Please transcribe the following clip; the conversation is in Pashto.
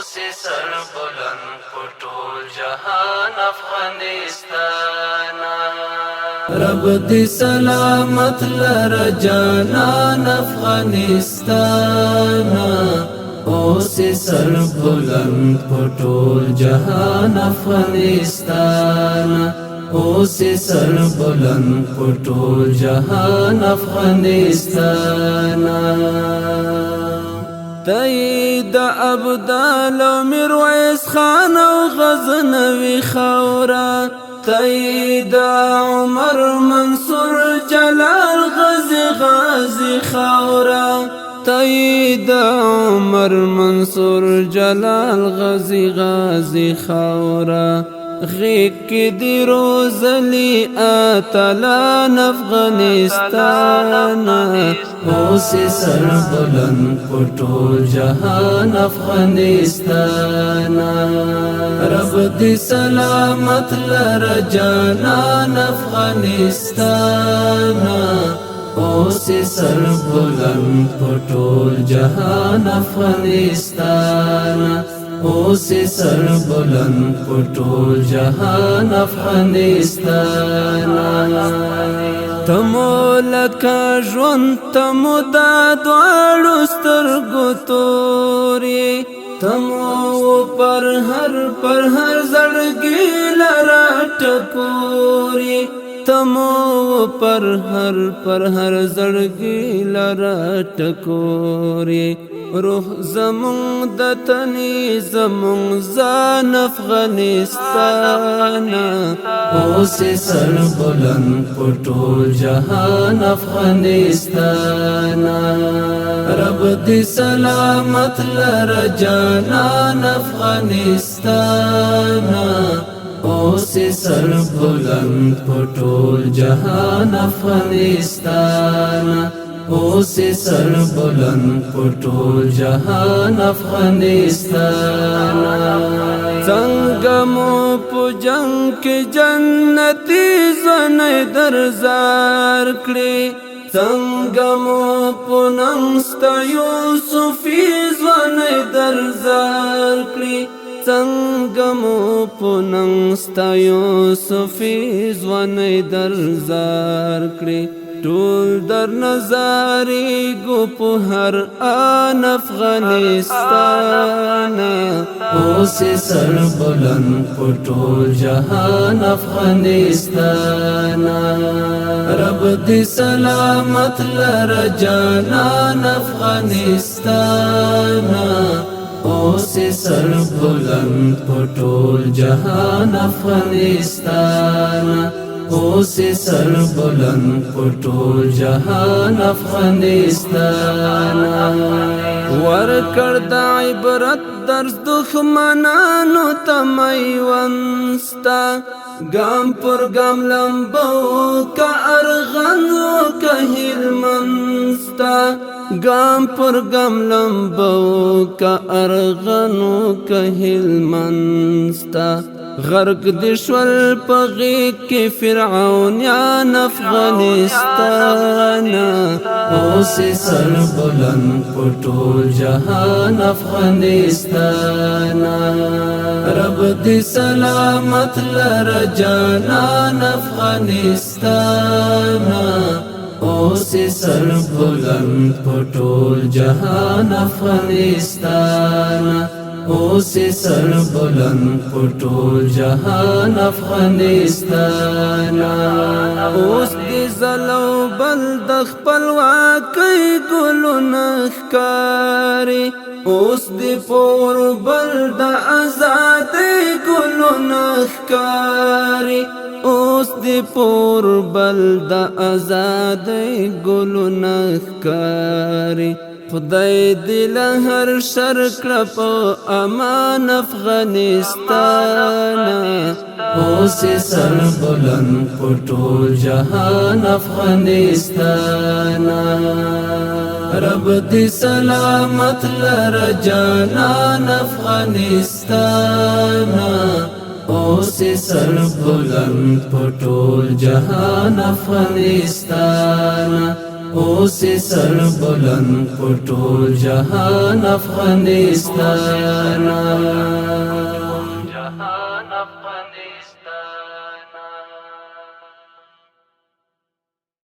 اوس سر بلند پټول جهان افغانستان رب دې سلامت لر جانان افغانستان اوس سر بلند پټول جهان افغانستان اوس سر بلند پټول جهان افغانستان تایید ابدال میرویس خان او غزنوی خورا تایید عمر منصور جلال غازی خورا تایید عمر منصور جلال غازی خورا غیق کی دی روزلی آتلان افغانستان اوس سر بلند پټول جهان افغانستان رب دی سلامت لر جانان افغانستان اوس سر بلند پټول جهان افغانستان اوس سر بلند پټول جهان افغانستان تمو لکه ژوند تمو دا دواړو سترګو تورې تمو پر هر زړګي لره ټکورې تمو پر هر زړګي لره ټکورې روح زمون د تنی زمون ځان افغانستان اوس سر بلند پټول جهان افغانستان رب دې سلامت لر جانان افغانستان اوس سر بلند پټول جهان افغانستان اوس سر بلند پټول جهان افغانستان څنګه مو په جنگ کې جنتي ځنې درزار کړې څنګه مو په ننګ یوسفي ځنې درزار کړې څنګه مو په ننګ یوسفي ځنې درزار کړې ټول در نظاری گو په هر آن افغانستان اوس سر بلند پټول جهان افغانستان رب دې سلامت لر جانان افغانستان اوس سر بلند پټول جهان افغانستان اوس سر بلند پټول جهان افغانستان ورکړ د عبرت درس دښمنانو ته میوانستا ګام پر ګام لمبو که ارغن که هلمنستا ګام پر ګام لمبو که ارغن که هلمنستا غرق دی شول پغی کی فرعونیان افغانستان اوس سر بلند پټول جهان افغانستان رب دی سلامت لر جانان افغانستان اوس سر بلند پټول جهان افغانستان اوس سر بلند پټول جهان افغانستان اوس دې زلو بل د خپلواکۍ ګلونه ښکاري اوس دې پور بل د ازادۍ ګلونه ښکاري اوس دې پور بل د ازادۍ ګلونه ښکاري خدای دې له هر شر کړه په امان افغانستان اوس سر بلند پټول جهان افغانستان رب دې سلامت لر جانان افغانستان اوس سر بلند پټول جهان افغانستان اوس سر بلند پټول جهان افغانستان